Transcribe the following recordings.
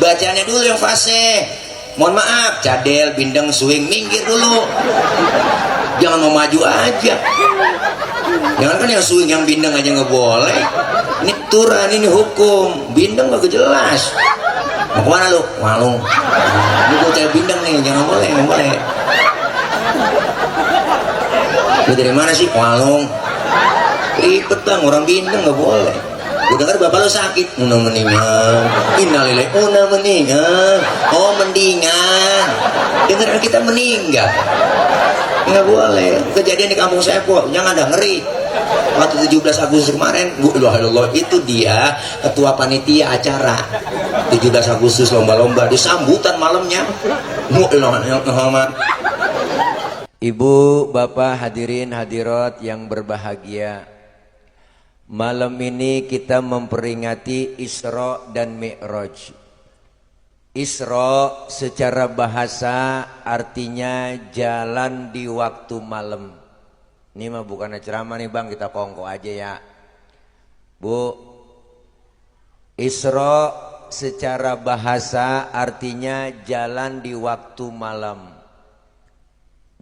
Bacanya dulu yang fasih. Mohon maaf, cadel, bindeng, swing, minggir dulu. Jangan mau maju aja. Jangan kan yang swing, yang bindeng aja nggak boleh. Ini turan, ini hukum. Bindeng gak jelas. Mau kemana lu? Walung. Ini bocah bindeng nih, jangan boleh, nggak boleh. Lu dari mana sih? Walung. Ribet bang, orang bindeng nggak boleh. Gue dengar bapak lo sakit. Una mendingan. Innalillahi una mendingan. Oh mendingan. Dengar kita meninggal. Nggak boleh. Kejadian di kampung saya kok. Jangan ada ngeri. Waktu 17 Agustus kemarin, Allah, itu dia ketua panitia acara 17 Agustus lomba-lomba di sambutan malamnya. Ibu, bapak, hadirin hadirat yang berbahagia. Malam ini kita memperingati Isra dan Mi'raj. Isra secara bahasa artinya jalan di waktu malam. Ini mah bukan ceramah nih bang, kita kongko aja ya. Bu, Isra secara bahasa artinya jalan di waktu malam.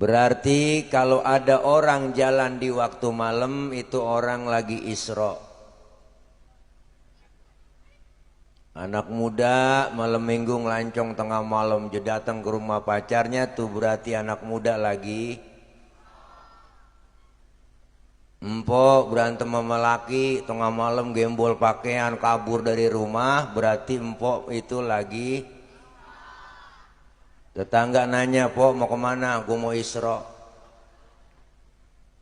Berarti kalau ada orang jalan di waktu malam itu orang lagi Isra. Anak muda malam minggu ngelancong tengah malam dia datang ke rumah pacarnya tuh berarti anak muda lagi. Empok berantem sama laki tengah malam gembol pakaian kabur dari rumah berarti empok itu lagi. Tetangga nanya, "Pok mau kemana?" "Gue mau Isra."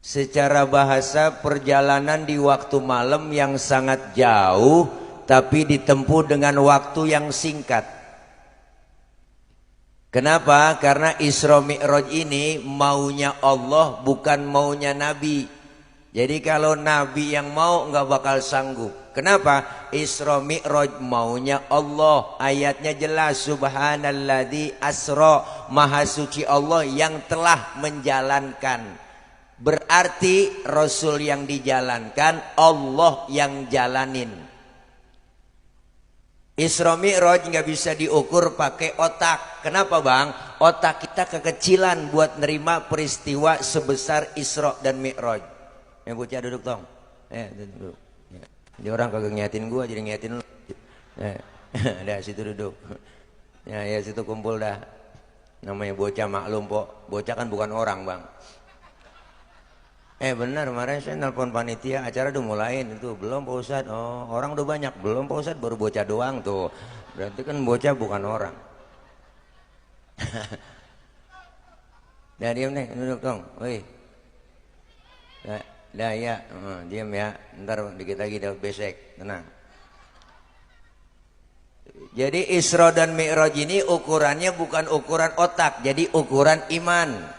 Secara bahasa perjalanan di waktu malam yang sangat jauh tapi ditempuh dengan waktu yang singkat. Kenapa? Karena Isra Mi'raj ini maunya Allah bukan maunya Nabi. Jadi kalau Nabi yang mau nggak bakal sanggup. Kenapa? Isra Mi'raj maunya Allah. Ayatnya jelas, subhanalladzi asra, maha suci Allah yang telah menjalankan. Berarti Rasul yang dijalankan, Allah yang jalanin. Isra Mi'raj nggak bisa diukur pakai otak. Kenapa bang? Otak kita kekecilan buat nerima peristiwa sebesar Isra dan Mi'raj. Yang bocah duduk tong. Duduk. Dia orang kagak ngiatin gua jadi ngiatin lu. Dah situ duduk. Ya situ kumpul dah. Namanya bocah maklum pok. Bocah kan bukan orang bang. Benar kemarin saya nelpon panitia acara udah mulain itu belum Pak Ustadz. Oh orang udah banyak belum Pak Ustadz baru bocah doang tuh. Berarti kan bocah bukan orang. Dah diam nih duduk dong. Woi. Dah ya, diam ya. Ntar dikit lagi dapat besek, tenang. Jadi Isra dan Mi'raj ini ukurannya bukan ukuran otak, jadi ukuran iman.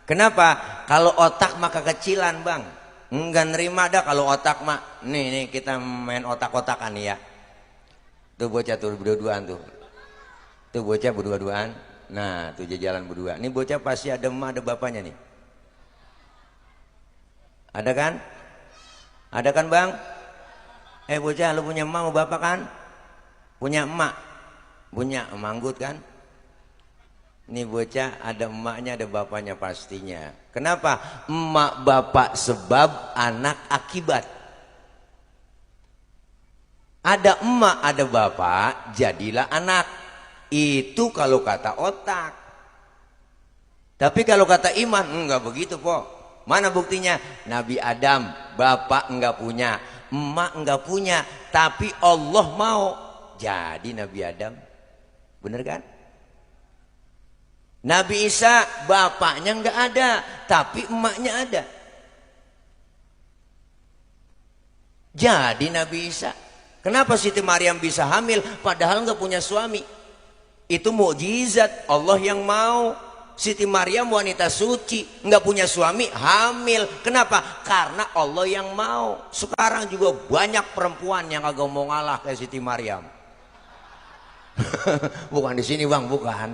Kenapa? Kalau otak mah kekecilan bang. Enggak nerima dah kalau otak mah. Nih kita main otak-otakan ya. Tuh bocah tuh berdua-duaan tuh. Tuh bocah berdua-duaan. Nah tuh jalan berdua. Ini bocah pasti ada emak ada bapaknya nih. Ada kan? Ada kan bang? Bocah lu punya emak mau bapak kan? Punya emak? Punya manggut kan? Ini bocah ada emaknya ada bapaknya pastinya. Kenapa? Emak bapak sebab anak akibat. Ada emak ada bapak jadilah anak. Itu kalau kata otak. Tapi kalau kata iman enggak begitu po. Mana buktinya? Nabi Adam, bapak enggak punya, emak enggak punya, tapi Allah mau jadi Nabi Adam. Bener kan? Nabi Isa, bapaknya enggak ada, tapi emaknya ada. Jadi Nabi Isa. Kenapa Siti Maryam bisa hamil padahal enggak punya suami? Itu mukjizat Allah yang mau. Siti Maryam wanita suci, nggak punya suami, hamil. Kenapa? Karena Allah yang mau. Sekarang juga banyak perempuan yang agak mau ngalah kayak Siti Maryam. Bukan di sini bang, bukan.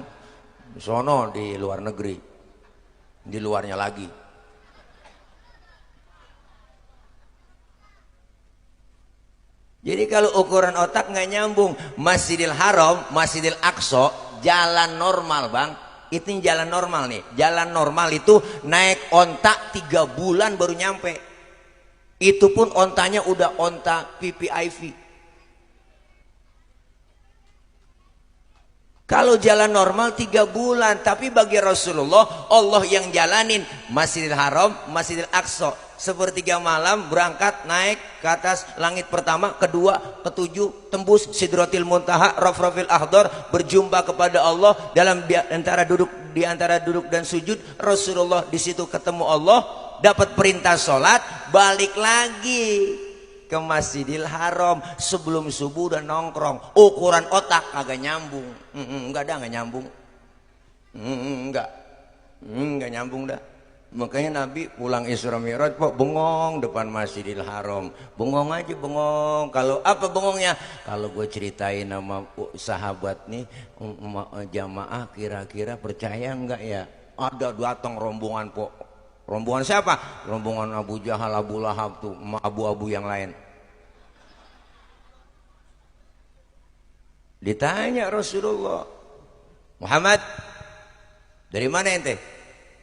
Sono di luar negeri, di luarnya lagi. Jadi kalau ukuran otak nggak nyambung. Masjidil Haram, Masjidil Aqsa jalan normal bang. Itu jalan normal nih. Jalan normal itu naik onta 3 bulan baru nyampe. Itu pun ontanya udah onta VVIP. Kalau jalan normal 3 bulan, tapi bagi Rasulullah Allah yang jalanin Masjidil Haram, Masjidil Aqsa. Sepertiga malam berangkat naik ke atas langit pertama, kedua, ketujuh, tembus Sidratil Muntaha, Rafrafil Akhdar, berjumpa kepada Allah dalam di antara duduk dan sujud. Rasulullah di situ ketemu Allah, dapat perintah sholat, balik lagi ke Masjidil Haram. Sebelum subuh udah nongkrong. Ukuran otak agak nyambung. Enggak nyambung. Enggak nyambung dah. Makanya Nabi pulang Isra Mi'raj kok bengong depan Masjidil Haram. Bengong aja bengong. Kalau apa bengongnya? Kalau gue ceritain sama sahabat nih jamaah, kira-kira percaya enggak ya? Ada datang rombongan kok. Rombongan siapa? Rombongan Abu Jahal, Abu Lahab tuh, abu-abu yang lain. Ditanya Rasulullah, Muhammad, dari mana ente?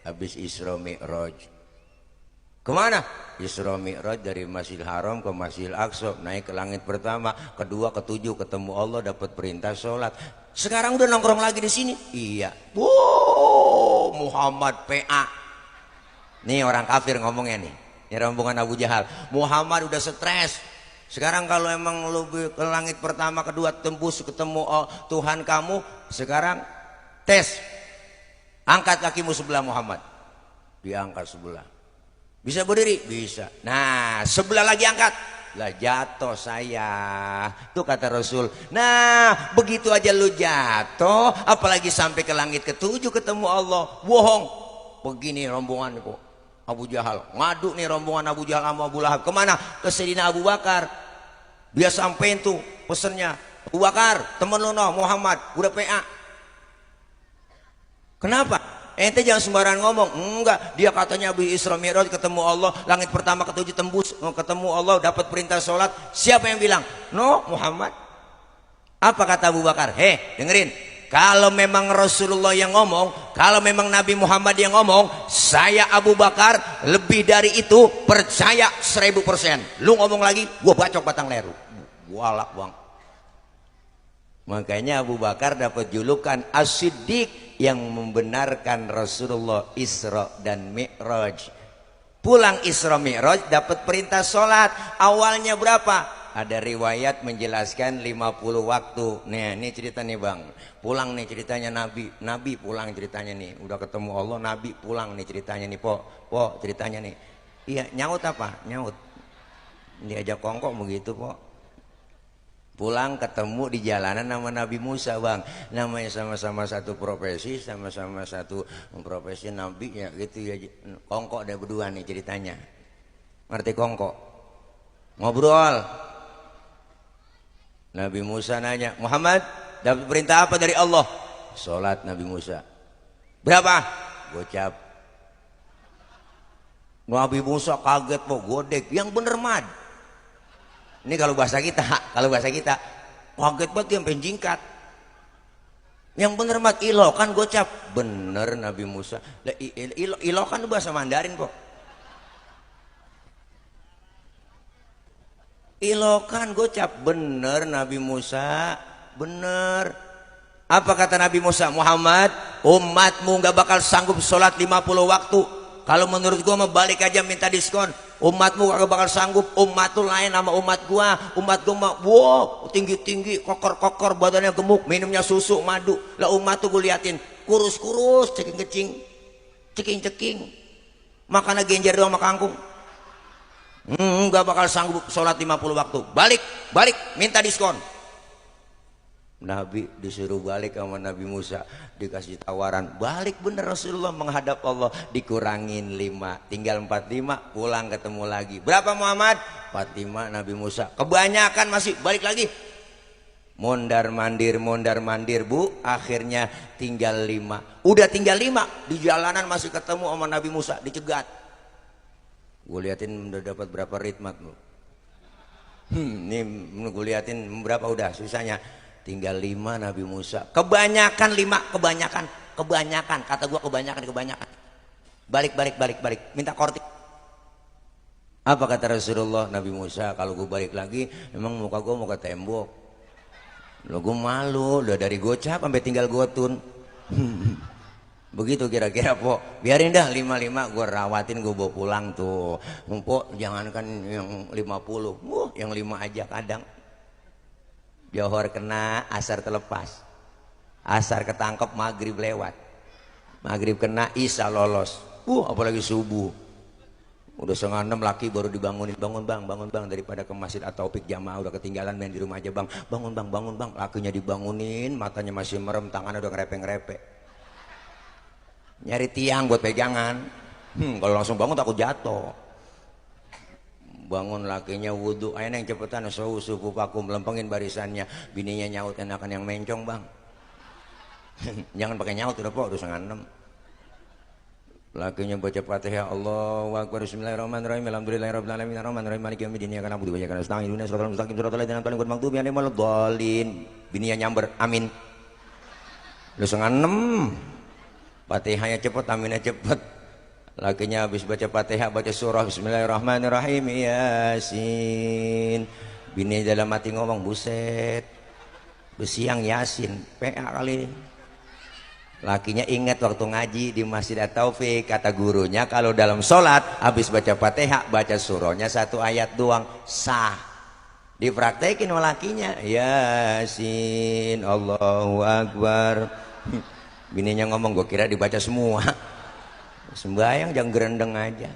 Habis Isra Mi'raj. Kemana? Isra Mi'raj dari Masjidil Haram ke Masjidil Aqsa, naik ke langit pertama, kedua, ketujuh, ketemu Allah, dapat perintah sholat. Sekarang udah nongkrong lagi di sini? Iya. Wow, Muhammad PA. Nih orang kafir ngomongnya nih. Ini rombongan Abu Jahal. Muhammad udah stres. Sekarang kalau emang lu ke langit pertama, kedua, tembus ketemu Tuhan kamu, sekarang tes. Angkat kakimu sebelah Muhammad. Diangkat sebelah. Bisa berdiri? Bisa. Nah, sebelah lagi angkat. Lah jatuh saya. Tuh kata Rasul. Nah, begitu aja lu jatuh, apalagi sampai ke langit ketujuh ketemu Allah. Bohong. Begini rombongan kok. Abu Jahal. Ngadu nih rombongan Abu Jahal sama Abu Lahab. Kemana? Ke Sayyidina Abu Bakar. Dia sampein tuh pesennya. Abu Bakar, temen lu noh Muhammad. Udah PA. Kenapa? Ente jangan sembarangan ngomong. Enggak, dia katanya Abu Isra Mi'raj ketemu Allah, langit pertama ketujuh tembus, ketemu Allah, dapat perintah sholat. Siapa yang bilang? No, Muhammad. Apa kata Abu Bakar? Dengerin. Kalau memang Rasulullah yang ngomong, kalau memang Nabi Muhammad yang ngomong, saya Abu Bakar lebih dari itu percaya 1000%. Lu ngomong lagi, gua bacok batang leru. Walak bang. Makanya Abu Bakar dapat julukan As-Siddiq, yang membenarkan Rasulullah Isra dan Mi'raj. Pulang Isra Mi'raj dapat perintah sholat. Awalnya berapa? Ada riwayat menjelaskan 50 waktu. Nih, ini cerita nih bang. Pulang nih ceritanya Nabi pulang ceritanya nih. Udah ketemu Allah, Nabi pulang nih ceritanya nih. Po ceritanya nih. Iya, nyaut apa? Nyaut. Diajak kongkok begitu po. Pulang ketemu di jalanan sama Nabi Musa bang. Namanya sama-sama satu profesi, sama-sama satu profesi Nabi ya gitu ya. Kongkok ada berdua nih ceritanya. Ngerti kongkok? Ngobrol. Nabi Musa nanya, Muhammad dapat perintah apa dari Allah? Sholat Nabi Musa. Berapa? Gocap. Nabi Musa kaget po, godek. Yang bener mad. Ini kalau bahasa kita kaget banget dia sampai jingkat. Yang bener mat ilokan gocap. Bener Nabi Musa. Ilokan itu bahasa Mandarin kok. Ilokan gocap. Bener Nabi Musa. Bener. Apa kata Nabi Musa? Muhammad, umatmu gak bakal sanggup sholat 50 waktu. Kalau menurut gua mau balik aja minta diskon. Umatmu gak bakal sanggup. Umat tuh lain sama umat gua. Umat gua mah wow, tinggi-tinggi, kokor-kokor, badannya gemuk, minumnya susu, madu. Lah umat tuh gua liatin kurus-kurus, ceking-kecing, ceking-ceking, makannya genjer doang sama kangkung. Gak bakal sanggup sholat 50 waktu. Balik, minta diskon. Nabi disuruh balik sama Nabi Musa, dikasih tawaran balik. Bener Rasulullah menghadap Allah, dikurangin 5, tinggal 45, pulang ketemu lagi. Berapa Muhammad? 45 Nabi Musa. Kebanyakan masih balik lagi. Mondar mandir bu, akhirnya tinggal 5. Udah tinggal 5, di jalanan masih ketemu sama Nabi Musa, dicegat. Gue liatin udah dapat berapa ritmat lu. Ini gue liatin berapa udah susahnya. Tinggal 5 Nabi Musa. Kebanyakan 5, kebanyakan. Kata gua kebanyakan. Balik. Minta kortik. Apa kata Rasulullah? Nabi Musa, kalau gue balik lagi, emang muka gue mau ke tembok. Lo gue malu, udah dari gocap sampai tinggal gotun. Begitu kira-kira po. Biarin dah 55 gue rawatin, gue bawa pulang tuh. Po, jangankan yang 50, yang 5 aja kadang. Johor kena, asar terlepas. Asar ketangkep, maghrib lewat. Maghrib kena, isya lolos. Apalagi subuh. Udah 5:30 laki baru dibangunin. Bangun bang, daripada ke masjid atau Taufik jamaah udah ketinggalan main di rumah aja bang. Bangun bang. Lakinya dibangunin, matanya masih merem, tangannya udah ngerepek. Nyari tiang buat pegangan. Kalau langsung bangun takut jatuh. Bangun lakinya wudhu, ayo yang cepetan suhu paku melempengin barisannya. Bininya nyaut, enakan yang mencong bang. Jangan pakai nyaut udah po, udah 5:30. Lakinya baca Fatihah, Allahu Akbar, Bismillahirrahmanirrahim, Alhamdulillahirabbil alamin, Arrahmanirrahim, Maliki yaumiddin, iyyaka na'budu wa iyyaka nasta'in, ihdinas siratal mustaqim, siratal ladzina an'amta 'alaihim, ghairil maghdubi 'alaihim waladdallin. Bininya nyamber, amin. Udah 5:30. Fatihahnya cepet, aminnya cepet. Lakinya habis baca Fatihah, baca surah Bismillahirrahmanirrahim, Yasin. Bini dalam hati ngomong, buset, besiang Yasin, PA kali. Lakinya ingat waktu ngaji di Masjid At-Taufik, kata gurunya kalau dalam sholat habis baca Fatihah baca surahnya 1 ayat doang sah. Dipraktekin sama lakinya, Yasin, Allahu Akbar. Bininya ngomong, gue kira dibaca semua. Sembayang jangan gerendeng aja.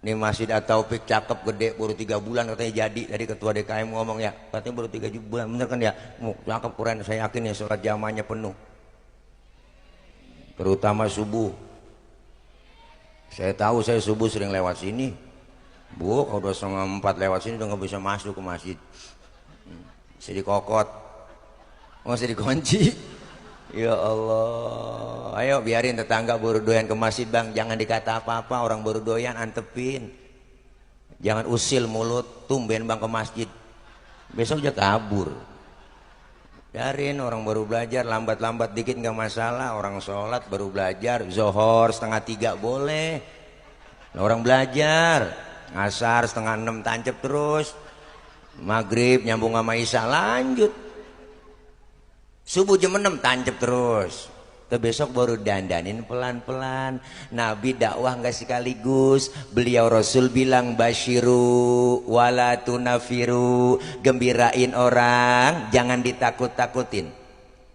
Ini Masjid At-Taufik cakep, gede, baru 3 bulan katanya jadi. Tadi ketua DKM ngomong ya, katanya baru 3 bulan, bener kan ya? Cakep, keren, saya yakin ya sholat jamaahnya penuh. Terutama subuh. Saya tahu saya subuh sering lewat sini. Bu, kalau udah 3:30 lewat sini udah nggak bisa masuk ke masjid. Masih dikokot, masih dikunci. Ya Allah, ayo biarin tetangga baru doyan ke masjid bang, jangan dikata apa-apa, orang baru doyan antepin. Jangan usil mulut, tumben bang ke masjid, besok aja kabur. Biarin orang baru belajar, lambat-lambat dikit nggak masalah. Orang sholat baru belajar, zohor 2:30 boleh. Orang belajar, asar 5:30 tancep terus, maghrib nyambung sama isya lanjut, subuh jam 6 tancep terus. Besok baru dandanin pelan-pelan. Nabi dakwah nggak sekaligus. Beliau Rasul bilang basyiru wala tunafiru, gembirain orang jangan ditakut-takutin.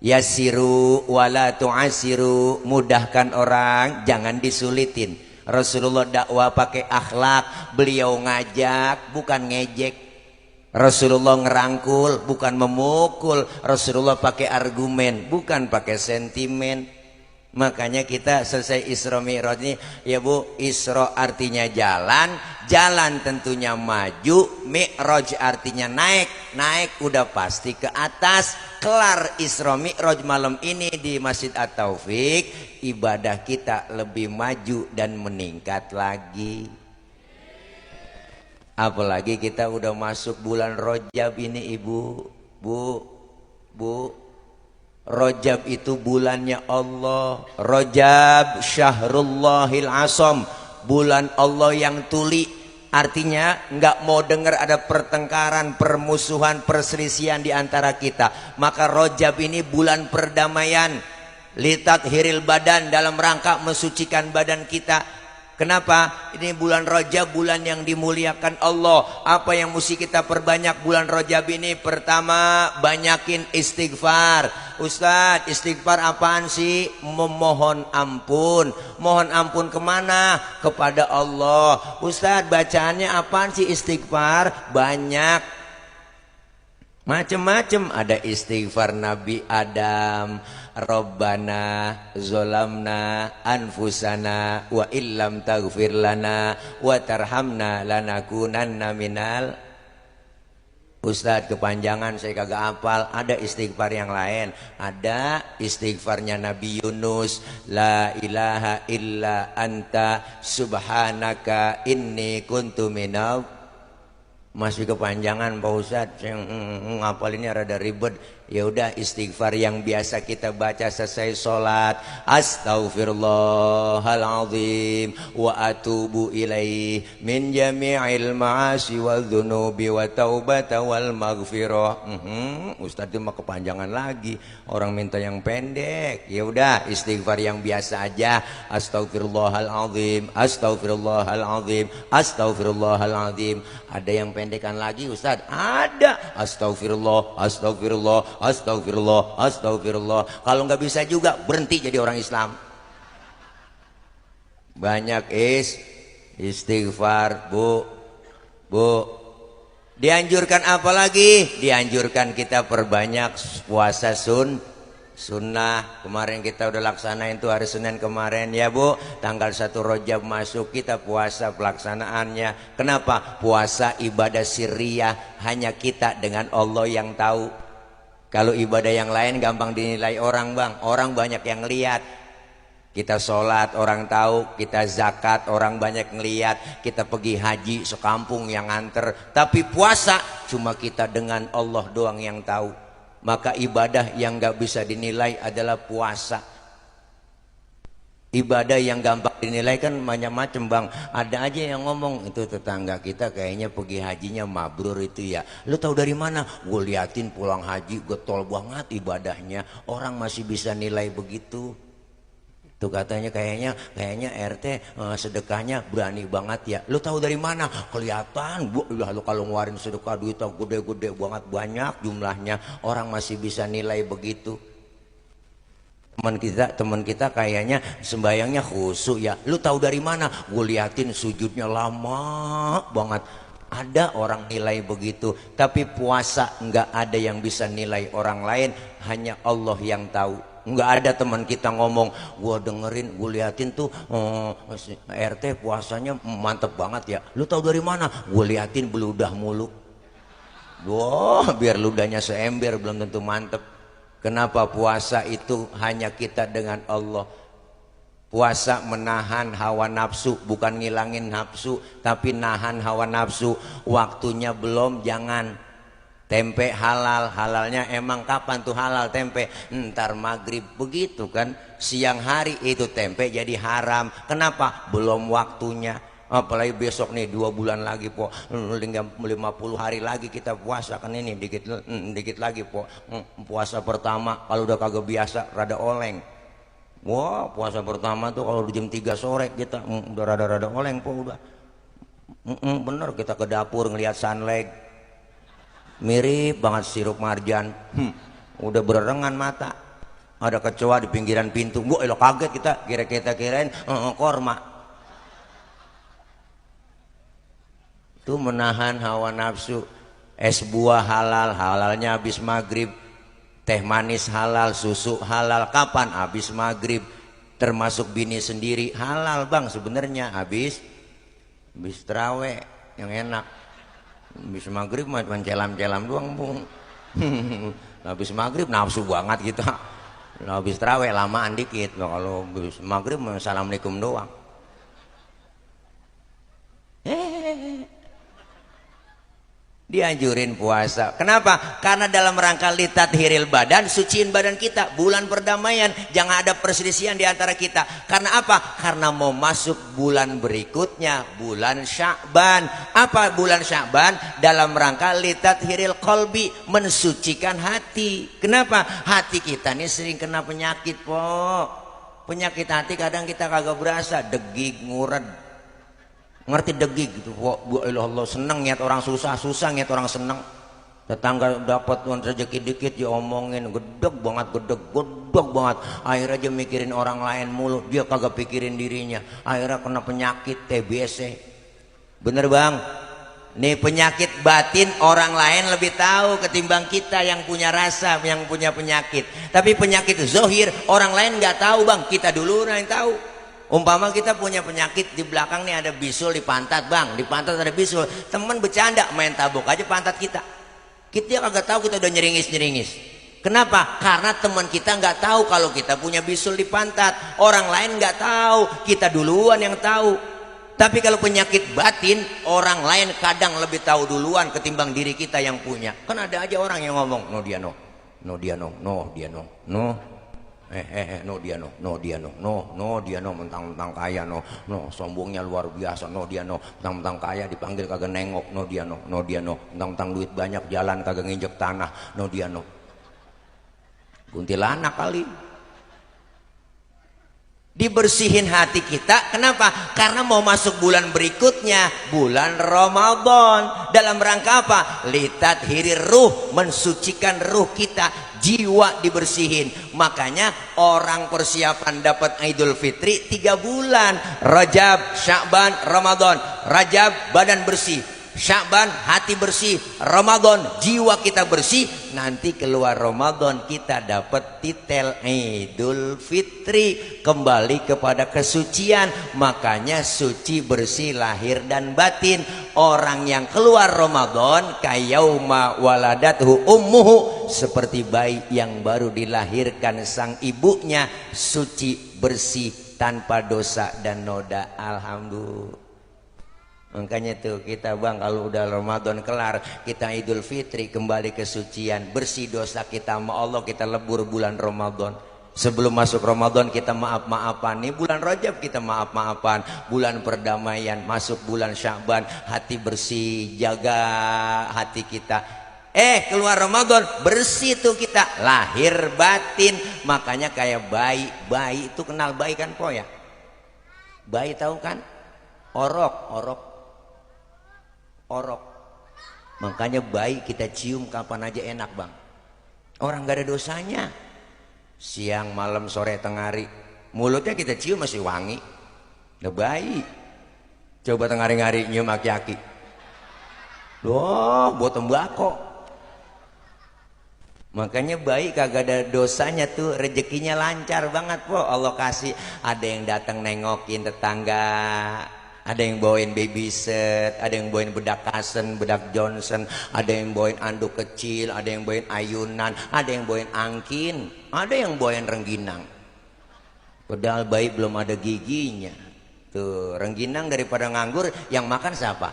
Yasiru wala tu'asiru, mudahkan orang jangan disulitin. Rasulullah dakwah pakai akhlak. Beliau ngajak bukan ngejek. Rasulullah ngerangkul bukan memukul. Rasulullah pakai argumen bukan pakai sentimen. Makanya kita selesai Isra Mi'raj ini ya Bu, Isra artinya jalan, jalan tentunya maju, Mi'raj artinya naik, naik udah pasti ke atas. Kelar Isra Mi'raj malam ini di Masjid At-Taufik, ibadah kita lebih maju dan meningkat lagi. Apalagi kita udah masuk bulan Rajab ini Ibu, Bu. Rajab itu bulannya Allah. Rajab Syahrullahil Asam, bulan Allah yang tuli. Artinya nggak mau dengar ada pertengkaran, permusuhan, perselisihan di antara kita. Maka Rajab ini bulan perdamaian. Litat hiril badan, dalam rangka mensucikan badan kita. Kenapa? Ini bulan Rajab, bulan yang dimuliakan Allah. Apa yang mesti kita perbanyak bulan Rajab ini? Pertama, banyakin istighfar. Ustadz, istighfar apaan sih? Memohon ampun. Mohon ampun kemana? Kepada Allah. Ustadz, bacaannya apaan sih istighfar? Banyak. Macem-macem. Ada istighfar Nabi Adam. Rabbana zolamna anfusana wa illam taghfir lana wa tarhamna lanakunanna minal. Ustadz kepanjangan saya kagak hafal. Ada istighfar yang lain. Ada istighfarnya Nabi Yunus, la ilaha illa anta subhanaka inni kuntu minal Masih kepanjangan Pak Ustadz, yang ngapalinnya rada ribet. Ya udah, istighfar yang biasa kita baca selesai sholat. Astaghfirullahaladzim wa atubu ilaih min jami'il ma'asi wal dhunubi wa taubata wal maghfirah. Ustadz itu mah kepanjangan lagi, orang minta yang pendek. Ya udah, istighfar yang biasa aja. Astaghfirullahaladzim, astaghfirullahaladzim, astaghfirullahaladzim. Ada yang pendekan lagi Ustadz? Ada. Astagfirullah, astagfirullah, astagfirullah, astagfirullah. Kalau nggak bisa juga berhenti jadi orang Islam. Banyak istighfar, Bu. Dianjurkan apa lagi? Dianjurkan kita perbanyak puasa sunnah. Kemarin kita udah laksanain tuh hari Senin kemarin ya Bu. Tanggal 1 Rajab masuk, kita puasa pelaksanaannya. Kenapa? Puasa ibadah sirriyah, hanya kita dengan Allah yang tahu. Kalau ibadah yang lain gampang dinilai orang bang. Orang banyak yang lihat. Kita sholat orang tahu, kita zakat orang banyak ngeliat, kita pergi haji sekampung yang nganter. Tapi puasa cuma kita dengan Allah doang yang tahu. Maka ibadah yang gak bisa dinilai adalah puasa. Ibadah yang gampang dinilai kan macam-macam bang. Ada aja yang ngomong, itu tetangga kita kayaknya pergi hajinya mabrur itu ya. Lu tahu dari mana? Gue liatin pulang haji getol banget ibadahnya. Orang masih bisa nilai begitu. Tuh katanya kayaknya RT sedekahnya berani banget ya. Lu tahu dari mana? Kelihatan. Lu kalau ngeluarin sedekah duit gede-gede banget, banyak jumlahnya. Orang masih bisa nilai begitu. Teman kita kayaknya sembayangnya khusyuk ya. Lu tahu dari mana? Gue liatin sujudnya lama banget. Ada orang nilai begitu. Tapi puasa nggak ada yang bisa nilai orang lain, hanya Allah yang tahu. Nggak ada teman kita ngomong, gue dengerin, gue liatin tuh RT puasanya mantep banget ya. Lu tahu dari mana? Gue liatin beludah mulu. Wah, biar ludahnya seember belum tentu mantep. Kenapa? Puasa itu hanya kita dengan Allah. Puasa menahan hawa nafsu, bukan ngilangin nafsu, tapi nahan hawa nafsu. Waktunya belum, jangan. Tempe halal, halalnya emang kapan tuh halal tempe? Ntar maghrib, begitu kan. Siang hari itu tempe jadi haram. Kenapa? Belum waktunya. Apalagi besok nih 2 bulan lagi po, 50 hari lagi kita puasa kan, ini dikit lagi po. Puasa pertama kalau udah kagak biasa rada oleng. Wah, puasa pertama tuh kalau jam 3 sore kita udah rada oleng po udah. Bener, kita ke dapur ngelihat sunlight, mirip banget sirup marjan. Udah berengan mata. Ada kecoa di pinggiran pintu. Gua elok kaget kita kirain korma. Itu menahan hawa nafsu. Es buah halal, halalnya habis maghrib. Teh manis halal, susu halal, kapan? Habis maghrib. Termasuk bini sendiri halal bang sebenarnya, habis terawih yang enak. Habis maghrib cuma celam doang bung. Habis maghrib nafsu banget kita. Habis terawih lamaan dikit. Kalau habis maghrib assalamualaikum doang. Dianjurin puasa. Kenapa? Karena dalam rangka litathiril badan, suciin badan kita. Bulan perdamaian, jangan ada perselisihan di antara kita. Karena apa? Karena mau masuk bulan berikutnya, bulan Sya'ban. Apa bulan Sya'ban? Dalam rangka litathiril qalbi, mensucikan hati. Kenapa? Hati kita ini sering kena penyakit, po. Penyakit hati kadang kita kagak berasa, degig, ngured. Ngerti degig gitu. Wah, Allah seneng ngeliat orang susah ngeliat orang seneng. Tetangga dapat rezeki dikit diomongin, gedeg banget. Akhirnya aja mikirin orang lain mulu, dia kagak pikirin dirinya. Akhirnya kena penyakit TBC. Bener bang? Nih penyakit batin orang lain lebih tahu ketimbang kita yang punya rasa, yang punya penyakit. Tapi penyakit zohir orang lain nggak tahu bang, kita dulu yang tahu. Umpama kita punya penyakit di belakang nih ada bisul di pantat bang, di pantat ada bisul, temen bercanda main tabok aja pantat kita kagak tahu kita udah nyeringis. Kenapa? Karena teman kita nggak tahu kalau kita punya bisul di pantat. Orang lain nggak tahu, kita duluan yang tahu. Tapi kalau penyakit batin, orang lain kadang lebih tahu duluan ketimbang diri kita yang punya. Kan ada aja orang yang ngomong, no dia no, no dia no, no dia no, no, no dia no, no dia no, no dia no, mentang-mentang kaya no, no sombongnya luar biasa, no dia no, mentang-mentang kaya dipanggil kagak nengok, no dia no, no dia no, mentang-mentang duit banyak jalan kagak nginjek tanah, no dia no. Kuntilanak kali. Dibersihin hati kita, kenapa? Karena mau masuk bulan berikutnya, bulan Ramadan. Dalam rangka apa? Litathiri ruh, mensucikan ruh kita, jiwa dibersihin. Makanya orang persiapan dapat Idul Fitri 3 bulan. Rajab, Sya'ban, Ramadan. Rajab badan bersih, Sya'ban hati bersih, Ramadan jiwa kita bersih. Nanti keluar Ramadan kita dapat titel Idul Fitri, kembali kepada kesucian. Makanya suci bersih lahir dan batin. Orang yang keluar Ramadan kayauma waladathu ummuhu, seperti bayi yang baru dilahirkan sang ibunya, suci bersih tanpa dosa dan noda. Alhamdulillah. Makanya tuh kita bang, kalau udah Ramadan kelar, kita Idul Fitri, kembali ke sucian, bersih dosa kita sama Allah, kita lebur bulan Ramadan. Sebelum masuk Ramadan kita maaf-maafan. Nih bulan Rajab kita maaf-maafan, bulan perdamaian. Masuk bulan Sya'ban hati bersih, jaga hati kita. Keluar Ramadan bersih tuh kita, lahir batin. Makanya kayak bayi, bayi itu kenal bayi kan po ya? Bayi tahu kan? Orok. Makanya bayi kita cium kapan aja enak bang. Orang gak ada dosanya. Siang, malam, sore, tengah hari, mulutnya kita cium masih wangi. Udah bayi. Coba tengah hari nyium aki-aki, loh buat tembakau. Makanya bayi kagak ada dosanya tuh, rezekinya lancar banget po. Allah kasih. Ada yang datang nengokin tetangga, ada yang bawain babysit, ada yang bawain bedak Kasen, bedak Johnson, ada yang bawain anduk kecil, ada yang bawain ayunan, ada yang bawain angkin, ada yang bawain rengginang. Padahal bayi belum ada giginya. Tuh, rengginang daripada nganggur, yang makan siapa?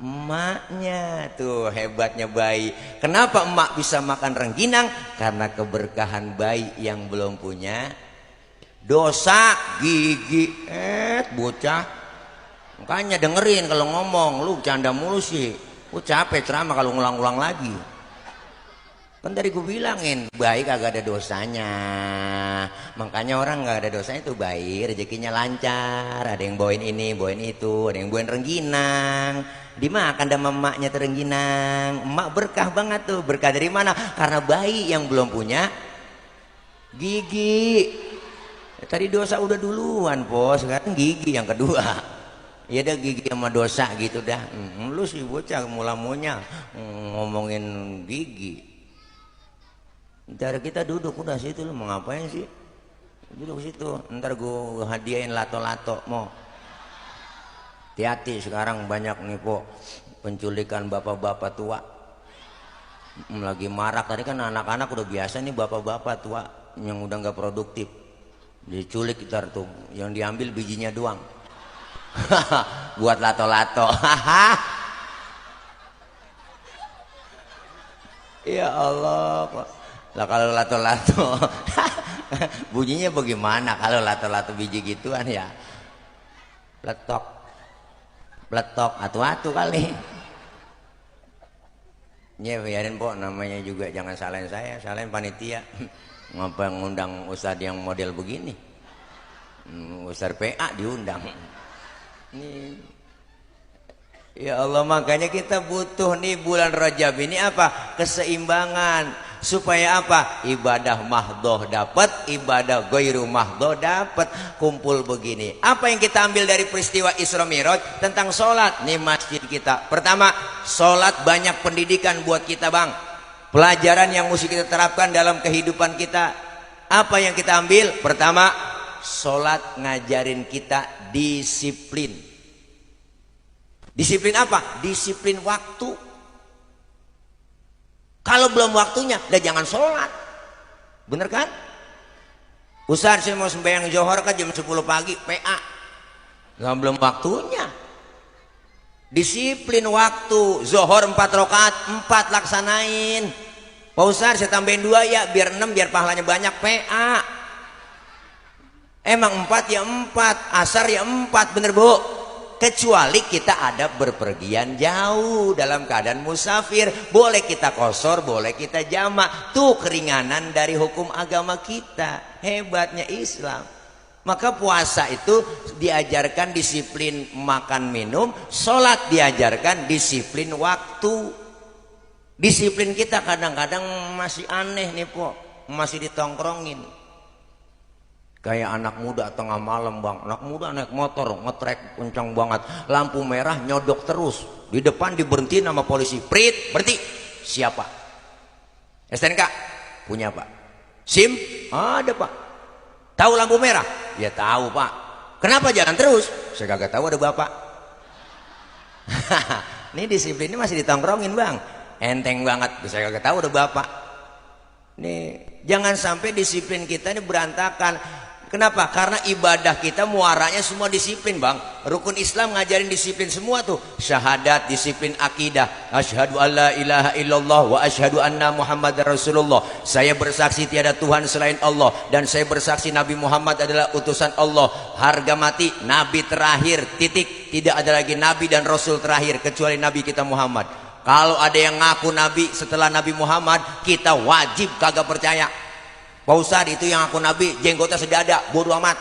Emaknya. Tuh hebatnya bayi. Kenapa emak bisa makan rengginang? Karena keberkahan bayi yang belum punya dosa gigi. Bocah. Makanya dengerin kalau ngomong, lu canda mulu sih. Lu capek ceramah kalau ngulang-ulang lagi. Kan tadi gue bilangin, bayi kagak ada dosanya. Makanya orang gak ada dosanya itu bayi, rezekinya lancar. Ada yang bawain ini, bawain itu, ada yang bawain rengginang. Dimakan sama emaknya tuh rengginang. Emak berkah banget tuh. Berkah dari mana? Karena bayi yang belum punya gigi. Tadi dosa udah duluan po, sekarang gigi yang kedua. Ya dah gigi sama dosa gitu dah. Lu sih bocah mula-muanya ngomongin gigi. Ntar kita duduk udah situ, lu mau ngapain sih? Duduk situ. Ntar gue hadiahin lato-lato mau. Hati-hati sekarang banyak nih po penculikan bapak-bapak tua. Lagi marak. Tadi kan anak-anak udah biasa nih, bapak-bapak tua yang udah nggak produktif diculik ntar tuh, yang diambil bijinya doang. Buat lato-lato. Ya Allah. Lah kalau lato-lato bunyinya bagaimana kalau lato-lato biji gituan ya? Pletok atu-atu kali. Ya biarin po, namanya juga jangan salahin saya, salahin panitia. Ngapa ngundang ustadz yang model begini? Ustadz PA diundang. Ya Allah, makanya kita butuh nih bulan Rajab ini apa? Keseimbangan. Supaya apa? Ibadah mahdoh dapat, ibadah ghairu mahdoh dapat. Kumpul begini. Apa yang kita ambil dari peristiwa Isra Mi'raj tentang sholat? Nih masjid kita. Pertama, sholat banyak pendidikan buat kita bang. Pelajaran yang mesti kita terapkan dalam kehidupan kita. Apa yang kita ambil? Pertama, sholat ngajarin kita disiplin. Disiplin apa? Disiplin waktu. Kalau belum waktunya, dah jangan sholat. Bener kan? Ustaz saya mau sembahyang Zuhur kan jam 10 pagi, PA. Nggak belum waktunya. Disiplin waktu, zuhur 4 rakaat, 4 laksanain. Pak Ustaz saya tambahin 2 ya, biar 6, biar pahalanya banyak. PA. Emang 4 ya 4, asar ya 4, bener Bu. Kecuali kita ada berpergian jauh dalam keadaan musafir, boleh kita qosor, boleh kita jamak. Tuh keringanan dari hukum agama kita. Hebatnya Islam. Maka puasa itu diajarkan disiplin makan minum, sholat diajarkan disiplin waktu. Disiplin kita kadang-kadang masih aneh nih Po, masih ditongkrongin. Kayak anak muda tengah malam Bang, anak muda naik motor ngetrek kencang banget, lampu merah nyodok terus, di depan diberhentiin sama polisi, prit berhenti. Siapa? STNK? Punya Pak. SIM? Ada Pak. Tahu lampu merah? Ya tahu Pak. Kenapa jalan terus? Saya kagak tahu, ada Bapak. Ini disiplin ini masih ditongkrongin Bang, enteng banget. Saya kagak tahu, ada Bapak. Nih jangan sampai disiplin kita ini berantakan. Kenapa? Karena ibadah kita muaranya semua disiplin Bang. Rukun Islam ngajarin disiplin semua tuh. Syahadat, disiplin akidah. Asyhadu alla ilaha illallah wa asyhadu anna Muhammadar Rasulullah. Saya bersaksi tiada Tuhan selain Allah, dan saya bersaksi Nabi Muhammad adalah utusan Allah. Harga mati Nabi terakhir, titik. Tidak ada lagi Nabi dan Rasul terakhir kecuali Nabi kita Muhammad. Kalau ada yang ngaku Nabi setelah Nabi Muhammad, kita wajib kagak percaya. Pak Ustaz itu yang ngaku Nabi jenggotnya sedada, bodo amat.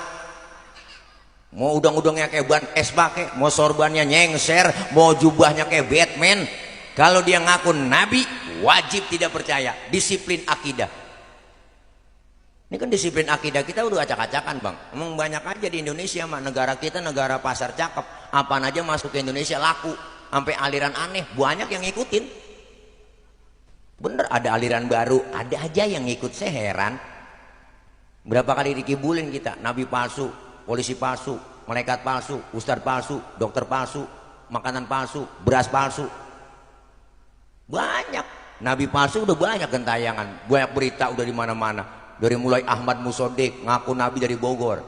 Mau udang-udangnya kayak ban es pakai, mau sorbannya nyengser, mau jubahnya kayak Batman. Kalau dia ngaku Nabi, wajib tidak percaya. Disiplin akidah. Ini kan disiplin akidah kita udah acak-acakan Bang. Emang banyak aja di Indonesia mah, negara kita negara pasar cakep. Apaan aja masuk ke Indonesia laku. Sampai aliran aneh banyak yang ngikutin. Bener, ada aliran baru, ada aja yang ngikut. Saya heran. Berapa kali dikibulin kita, nabi palsu, polisi palsu, malaikat palsu, ustadz palsu, dokter palsu, makanan palsu, beras palsu. Banyak nabi palsu, udah banyak gentayangan, banyak berita udah di mana-mana. Dari mulai Ahmad Musodek ngaku nabi dari Bogor.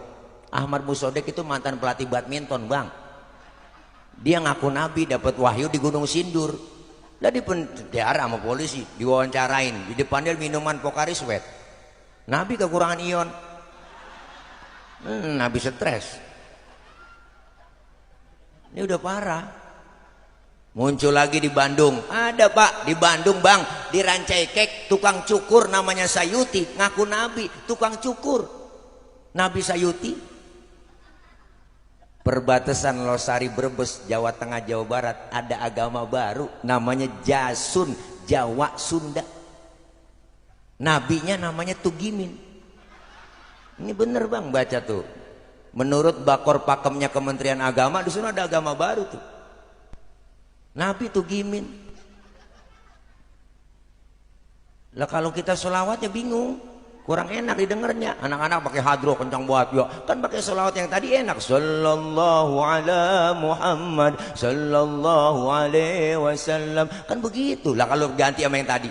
Ahmad Musodek itu mantan pelatih badminton Bang. Dia ngaku nabi dapat wahyu di Gunung Sindur. Lah dipenjara sama polisi, diwawancarain, di depan dia minuman Pocari Sweat. Nabi kekurangan ion. Nabi stres. Ini udah parah. Muncul lagi di Bandung. Ada Pak di Bandung Bang, di Rancaikek tukang cukur namanya Sayuti, ngaku nabi, tukang cukur. Nabi Sayuti. Perbatasan Losari Brebes, Jawa Tengah, Jawa Barat, ada agama baru namanya Jasun, Jawa Sunda. Nabinya namanya Tugimin. Ini bener Bang, baca tuh. Menurut bakor pakemnya Kementerian Agama, di sana ada agama baru tuh. Nabi Tugimin. Lah kalau kita sholawatnya bingung, kurang enak didengarnya. Anak-anak pakai hadroh kencang buat, ya kan pakai sholawat yang tadi enak. Sallallahu ala Muhammad, sallallahu alaihi wasallam, kan begitu. Lah kalau ganti sama yang tadi,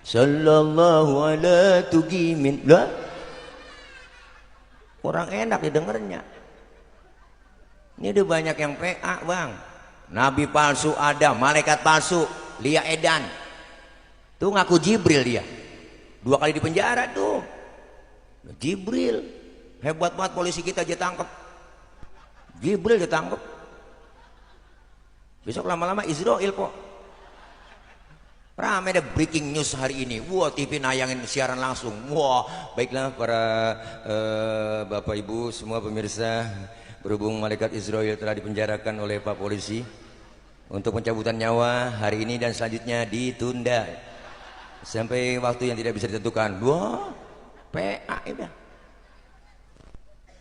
sallallahu ala Tugimin, lah kurang enak didengarnya. Ini udah banyak yang PA Bang. Nabi palsu ada, malaikat palsu. Lia Edan tuh ngaku Jibril, dia 2 kali di penjara tuh. Jibril hebat banget, polisi kita aja tangkep. Jibril ditangkep. Besok lama-lama Israel kok. Ramai ada breaking news hari ini. Wah, TV nayangin siaran langsung. Wah, baiklah para Bapak Ibu semua pemirsa, berhubung malaikat Israel telah dipenjarakan oleh Pak Polisi untuk pencabutan nyawa, hari ini dan selanjutnya ditunda sampai waktu yang tidak bisa ditentukan. Wah, PA udah.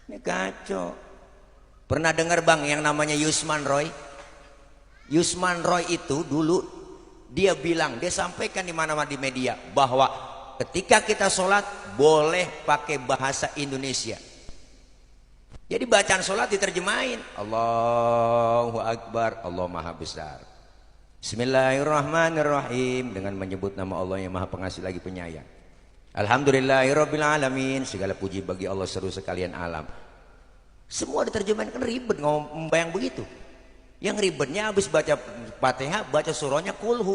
Ini kacau. Pernah dengar Bang yang namanya Yusman Roy? Yusman Roy itu dulu dia bilang, dia sampaikan di mana-mana di media bahwa ketika kita sholat boleh pakai bahasa Indonesia. Jadi bacaan sholat diterjemahin. Allahu Akbar, Allah Maha Besar. Bismillahirrahmanirrahim, dengan menyebut nama Allah yang Maha Pengasih lagi Penyayang. Alhamdulillahirabbil alamin, segala puji bagi Allah seluruh sekalian alam. Semua diterjemahin, kan ribet ngomong begitu. Yang ribetnya habis baca Fatihah, baca surahnya kulhu.